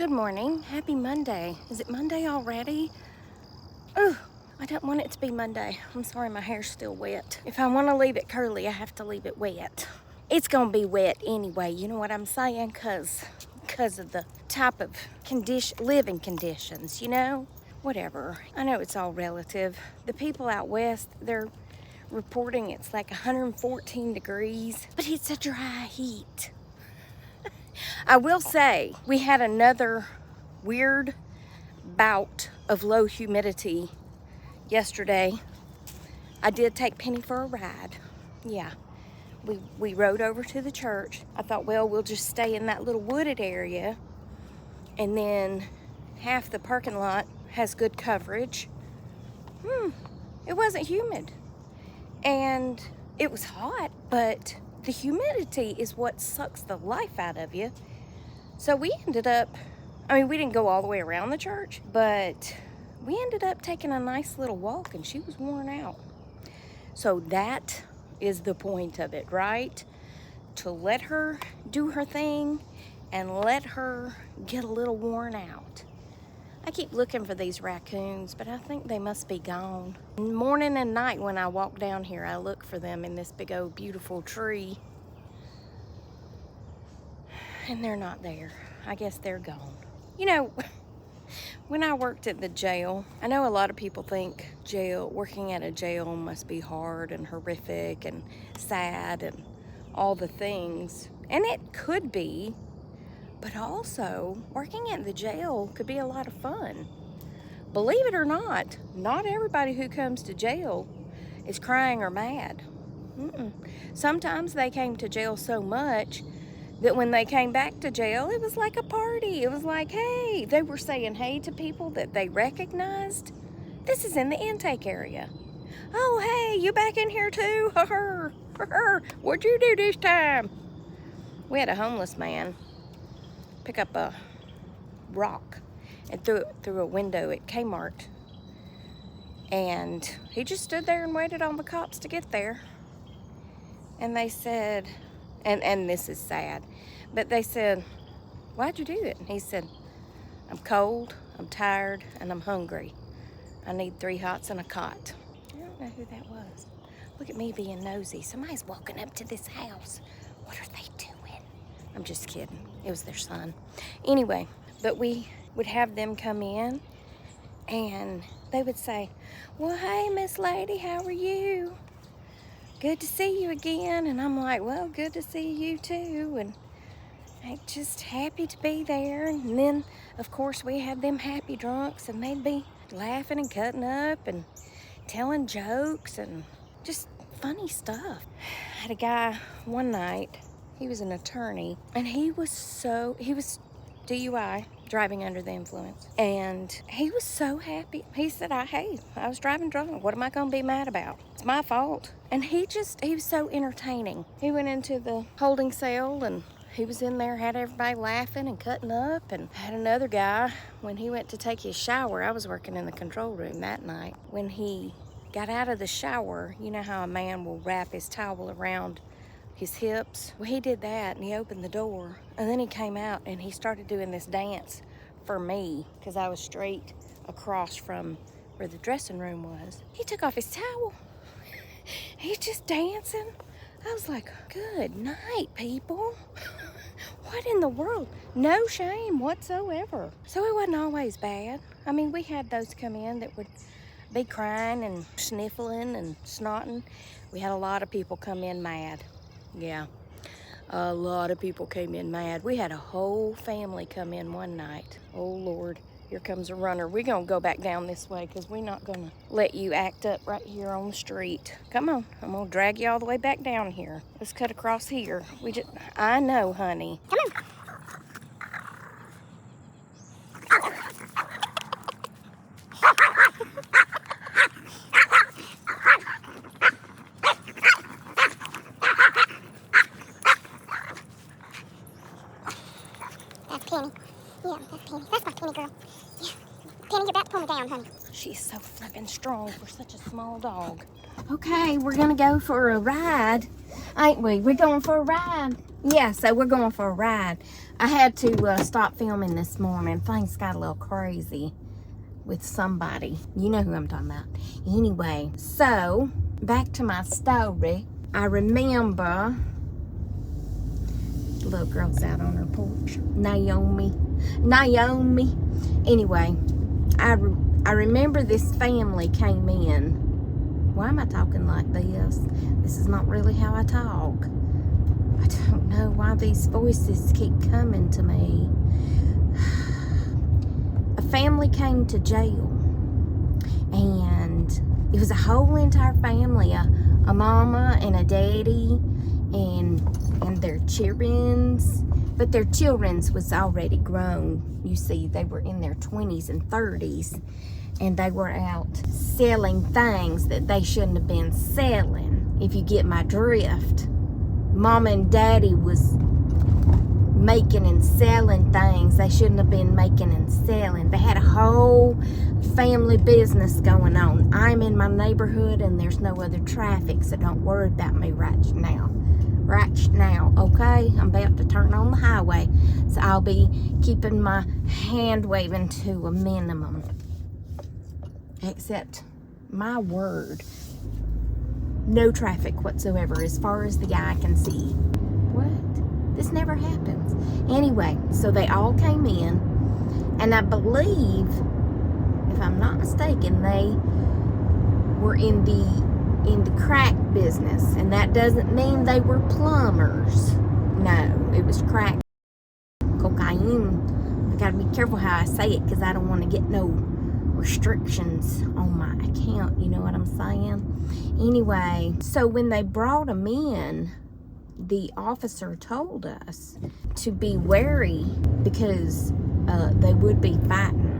Good morning. Happy Monday. Is it Monday already? Oh, I don't want it to be Monday. I'm sorry, my hair's still wet. If I want to leave it curly, I have to leave it wet. It's gonna be wet anyway, you know what I'm saying? Cause of the type of living conditions, you know? Whatever. I know it's all relative. The people out west, they're reporting it's like 114 degrees, but it's a dry heat. I will say, we had another weird bout of low humidity yesterday. I did take Penny for a ride. Yeah, we rode over to the church. I thought, well, we'll just stay in that little wooded area, and then half the parking lot has good coverage. It wasn't humid, and it was hot, but the humidity is what sucks the life out of you. So we ended up, we didn't go all the way around the church, but we ended up taking a nice little walk, and she was worn out. So that is the point of it, right? To let her do her thing and let her get a little worn out. I keep looking for these raccoons, but I think they must be gone. Morning and night when I walk down here, I look for them in this big old beautiful tree. And they're not there. I guess they're gone. You know, when I worked at the jail, I know a lot of people think working at a jail must be hard and horrific and sad and all the things. And it could be, but also working at the jail could be a lot of fun. Believe it or not everybody who comes to jail is crying or mad. Sometimes they came to jail so much that when they came back to jail, it was like a party. It was like, hey, they were saying hey to people that they recognized. This is in the intake area. Oh, hey, you back in here too? What'd you do this time? We had a homeless man pick up a rock and threw it through a window at Kmart. And he just stood there and waited on the cops to get there. And they said, and this is sad, but they said, why'd you do it? And he said, I'm cold, I'm tired, and I'm hungry. I need 3 hots and a cot. I don't know who that was. Look at me being nosy. Somebody's walking up to this house. What are they doing? I'm just kidding. It was their son. Anyway, but we would have them come in and they would say, well, hey, Miss Lady, how are you? Good to see you again. And I'm like, well, good to see you too. And I'm just happy to be there. And then, of course, we had them happy drunks, and they'd be laughing and cutting up and telling jokes and just funny stuff. I had a guy one night, he was an attorney, and he was DUI, driving under the influence. And he was so happy. He said, hey, I was driving drunk. What am I going to be mad about? It's my fault. And he was so entertaining. He went into the holding cell, and he was in there, had everybody laughing and cutting up. And had another guy, when he went to take his shower, I was working in the control room that night. When he got out of the shower, you know how a man will wrap his towel around his hips? Well, he did that, and he opened the door, and then he came out and he started doing this dance for me because I was straight across from where the dressing room was. He took off his towel. He's just dancing. I was like, good night, people. What in the world? No shame whatsoever. So it wasn't always bad. We had those come in that would be crying and sniffling and snotting. We had a lot of people come in mad. Yeah, a lot of people came in mad. We had a whole family come in one night. Oh, Lord, here comes a runner. We're going to go back down this way because we're not going to let you act up right here on the street. Come on, I'm going to drag you all the way back down here. Let's cut across here. I know, honey. Come on. Penny. Yeah, that's Penny. That's my Penny girl. Yeah. Penny, you're about to pull me down, honey. She's so flippin' strong for such a small dog. Okay, we're gonna go for a ride, ain't we? We're going for a ride. Yeah, so we're going for a ride. I had to stop filming this morning. Things got a little crazy with somebody. You know who I'm talking about. Anyway, so back to my story. I remember the little girl's out on her porch. Naomi. Anyway, I remember this family came in. Why am I talking like this? This is not really how I talk. I don't know why these voices keep coming to me. A family came to jail, and it was a whole entire family, a mama and a daddy and their childrens, but their childrens was already grown. You see, they were in their 20s and 30s, and they were out selling things that they shouldn't have been selling, if you get my drift. Mama and daddy was making and selling things they shouldn't have been making and selling. They had a whole family business going on. I'm in my neighborhood and there's no other traffic, so don't worry about me right now, okay? I'm about to turn on the highway, so I'll be keeping my hand waving to a minimum. Except, my word, no traffic whatsoever as far as the eye can see. What? This never happens. Anyway, so they all came in, and I believe, if I'm not mistaken, they were in the crack business, and that doesn't mean they were plumbers. No, it was crack cocaine. I gotta be careful how I say it, because I don't want to get no restrictions on my account, you know what I'm saying? Anyway, so when they brought them in, the officer told us to be wary because they would be fighting.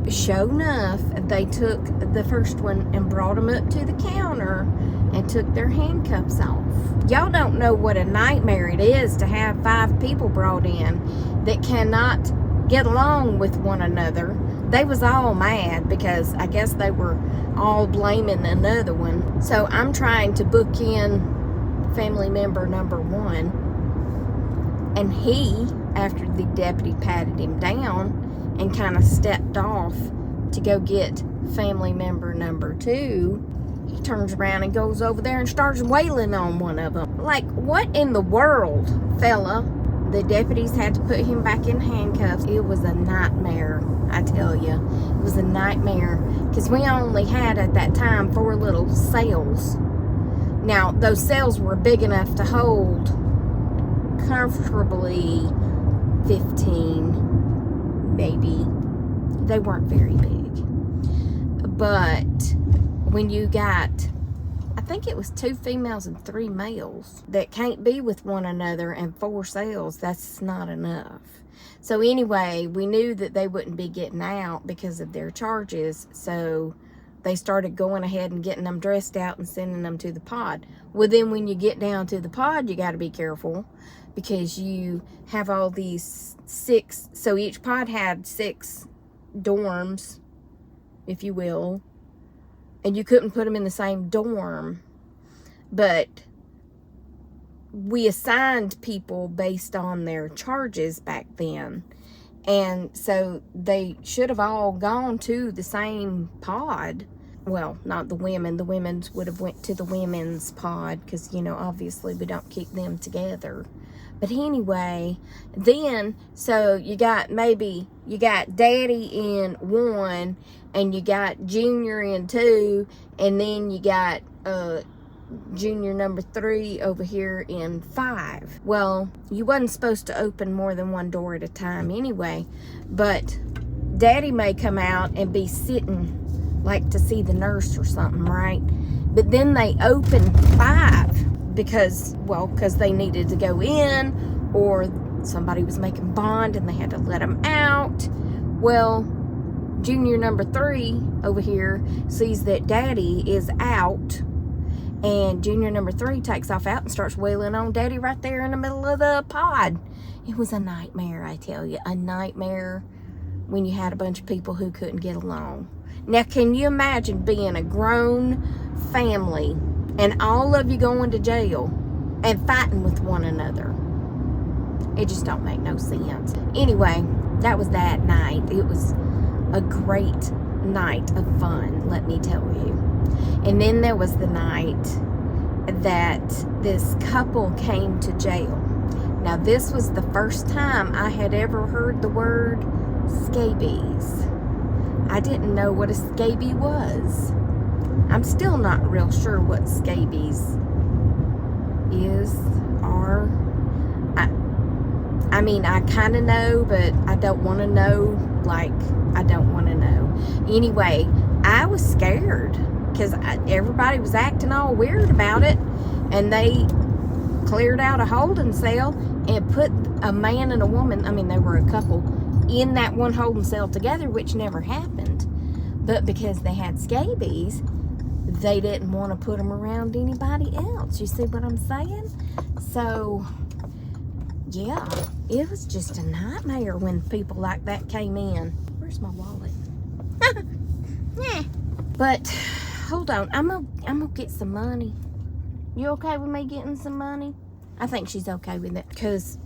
Sure enough, they took the first one and brought them up to the counter and took their handcuffs off. Y'all don't know what a nightmare it is to have 5 people brought in that cannot get along with one another. They was all mad because I guess they were all blaming another one. So I'm trying to book in family member number 1, and he, after the deputy patted him down and kind of stepped off to go get family member number 2, he turns around and goes over there and starts wailing on one of them. Like, what in the world, fella? The deputies had to put him back in handcuffs. It was a nightmare, I tell you. It was a nightmare, because we only had at that time 4 little cells. Now, those cells were big enough to hold comfortably 15, maybe. They weren't very big. But when you got, I think it was 2 females and 3 males that can't be with one another, and 4 cells, that's not enough. So anyway, we knew that they wouldn't be getting out because of their charges, so they started going ahead and getting them dressed out and sending them to the pod. Well, then when you get down to the pod, you got to be careful, because you have all these 6, so each pod had 6 dorms, if you will, and you couldn't put them in the same dorm. But we assigned people based on their charges back then, and so they should have all gone to the same pod. Well, not the women. The women's would have went to the women's pod, because, you know, obviously we don't keep them together. But anyway, then, so you got daddy in 1, and you got junior in 2, and then you got junior number 3 over here in 5. Well, you wasn't supposed to open more than 1 door at a time anyway, but daddy may come out and be sitting like to see the nurse or something, right? But then they opened 5 because they needed to go in, or somebody was making bond and they had to let them out. Well, junior number 3 over here sees that daddy is out, and junior number 3 takes off out and starts wailing on daddy right there in the middle of the pod. It was a nightmare, I tell you. A nightmare when you had a bunch of people who couldn't get along. Now, can you imagine being a grown family and all of you going to jail and fighting with one another. It just don't make no sense. Anyway, that was that night. It was a great night of fun, let me tell you. And then there was the night that this couple came to jail. Now, this was the first time I had ever heard the word scabies. I didn't know what a scabie was. I'm still not real sure what scabies is, or I mean, I kind of know, but I don't want to know. Like, I don't want to know. Anyway, I was scared because everybody was acting all weird about it, and they cleared out a holding cell and put a man and a woman, I mean, they were a couple, in that one holding cell together, which never happened. But because they had scabies, they didn't want to put them around anybody else. You see what I'm saying? So, yeah, it was just a nightmare when people like that came in. Where's my wallet? Yeah. But hold on, I'm gonna get some money. You okay with me getting some money? I think she's okay with it, because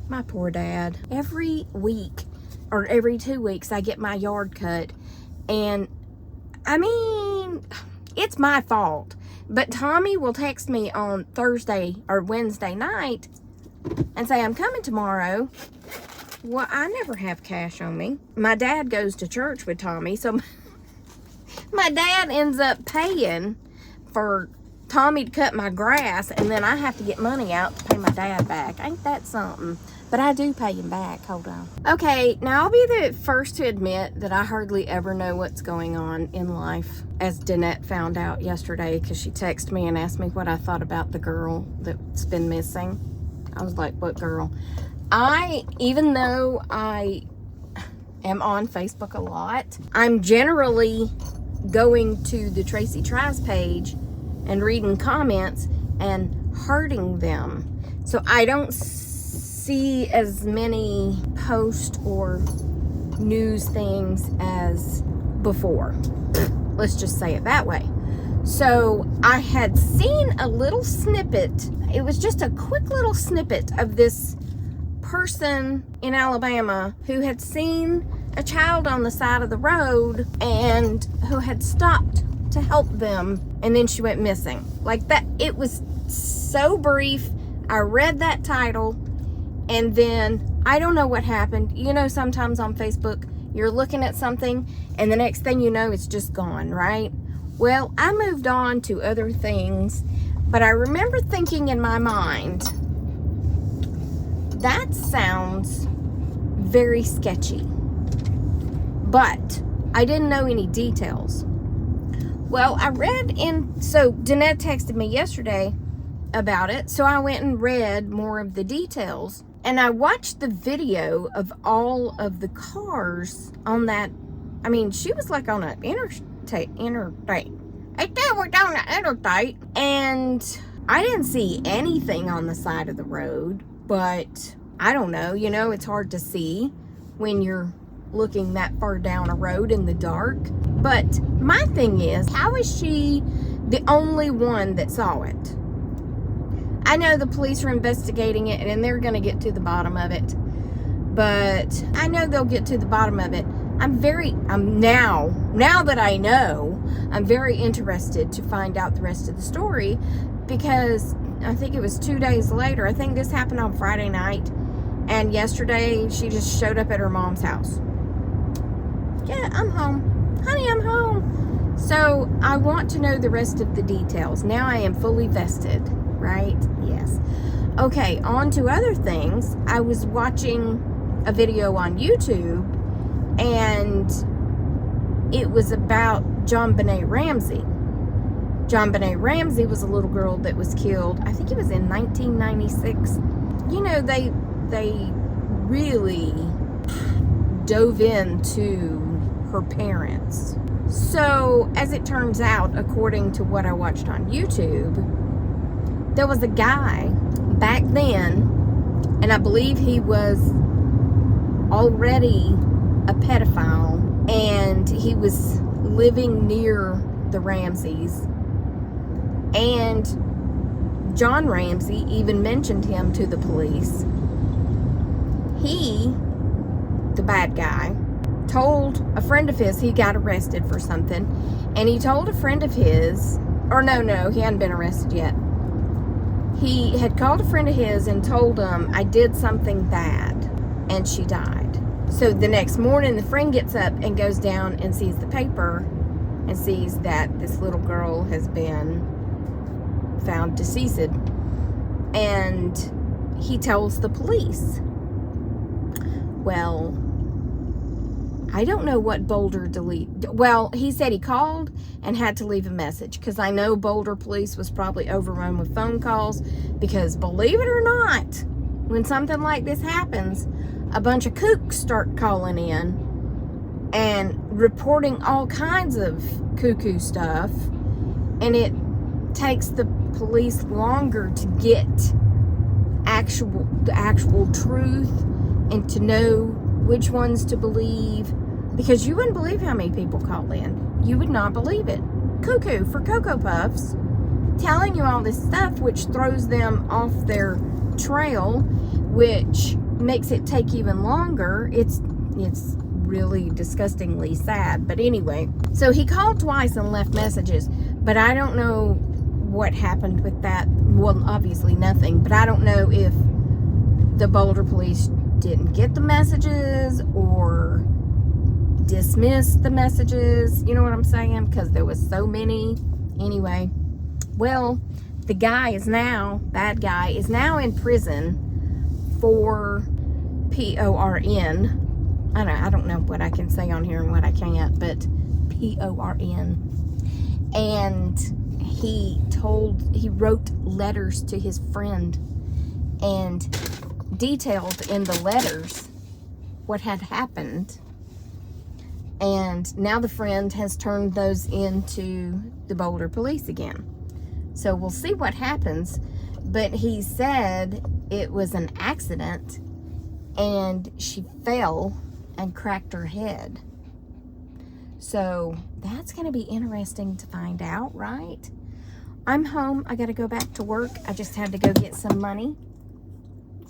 my poor dad, every week or every 2 weeks I get my yard cut, and I mean, it's my fault, but Tommy will text me on Thursday or Wednesday night and say, I'm coming tomorrow. Well, I never have cash on me. My dad goes to church with Tommy, so my dad ends up paying for Tommy to cut my grass, and then I have to get money out to pay my dad back. Ain't that something? But I do pay him back. Hold on. Okay, now I'll be the first to admit that I hardly ever know what's going on in life, as Danette found out yesterday, because she texted me and asked me what I thought about the girl that's been missing. I was like, what girl? Even though I am on Facebook a lot, I'm generally going to the Tracy Tries page and reading comments and hearting them. So I don't see as many posts or news things as before. Let's just say it that way. So I had seen a little snippet. It was just a quick little snippet of this person in Alabama who had seen a child on the side of the road and who had stopped to help them, and then she went missing. Like that, it was so brief. I read that title, and then I don't know what happened. You know, sometimes on Facebook, you're looking at something, and the next thing you know, it's just gone, right? Well, I moved on to other things, but I remember thinking in my mind, that sounds very sketchy. But I didn't know any details. Well, I read so Danette texted me yesterday about it, so I went and read more of the details. And I watched the video of all of the cars on that. I mean, she was like on an interstate. I thought we're down the interstate. And I didn't see anything on the side of the road, but I don't know. You know, it's hard to see when you're looking that far down a road in the dark. But my thing is, how is she the only one that saw it? I know the police are investigating it and they're going to get to the bottom of it, but I know they'll get to the bottom of it. Now that I know, I'm very interested to find out the rest of the story, because I think it was 2 days later. I think this happened on Friday night, and yesterday she just showed up at her mom's house. Yeah, I'm home. Honey, I'm home. So I want to know the rest of the details. Now I am fully vested, right? Yes. Okay, on to other things. I was watching a video on YouTube, and it was about JonBenét Ramsey. JonBenét Ramsey was a little girl that was killed, I think it was in 1996. You know, they really dove into her parents. So, as it turns out, according to what I watched on YouTube, there was a guy back then, and I believe he was already a pedophile, and he was living near the Ramseys, and John Ramsey even mentioned him to the police. He, the bad guy, told a friend of his he got arrested for something, and he told a friend of his, or no, he hadn't been arrested yet. He had called a friend of his and told him, I did something bad, and she died. So the next morning, the friend gets up and goes down and sees the paper and sees that this little girl has been found deceased. And he tells the police. Well, I don't know what Boulder well, he said he called and had to leave a message, because I know Boulder police was probably overrun with phone calls, because believe it or not, when something like this happens, a bunch of kooks start calling in and reporting all kinds of cuckoo stuff, and it takes the police longer to get the actual truth and to know which ones to believe, because you wouldn't believe how many people call in. You would not believe it. Cuckoo for Cocoa Puffs, telling you all this stuff, which throws them off their trail, which makes it take even longer. It's really disgustingly sad. But anyway, so he called twice and left messages, but I don't know what happened with that. Well, obviously nothing, but I don't know if the Boulder police didn't get the messages or dismissed the messages, you know what I'm saying, because there was so many. Anyway, well, the bad guy is now in prison for PORN. I don't know what I can say on here and what I can't, but PORN. And he wrote letters to his friend and detailed in the letters what had happened. And now the friend has turned those into the Boulder police again. So we'll see what happens. But he said it was an accident and she fell and cracked her head. So that's going to be interesting to find out, right? I'm home. I got to go back to work. I just had to go get some money.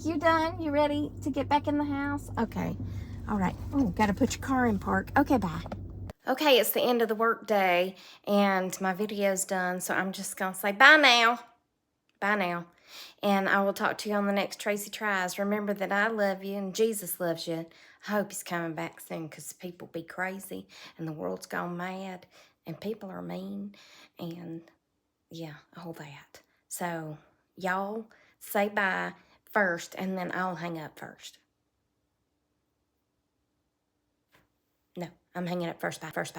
You done? You ready to get back in the house? Okay. All right. Oh, got to put your car in park. Okay, bye. Okay, it's the end of the work day, and my video's done, so I'm just going to say bye now. Bye now. And I will talk to you on the next Tracy Tries. Remember that I love you and Jesus loves you. I hope he's coming back soon, because people be crazy, and the world's gone mad, and people are mean, and yeah, all that. So, y'all say bye first, and then I'll hang up first. No, I'm hanging up first. Bye.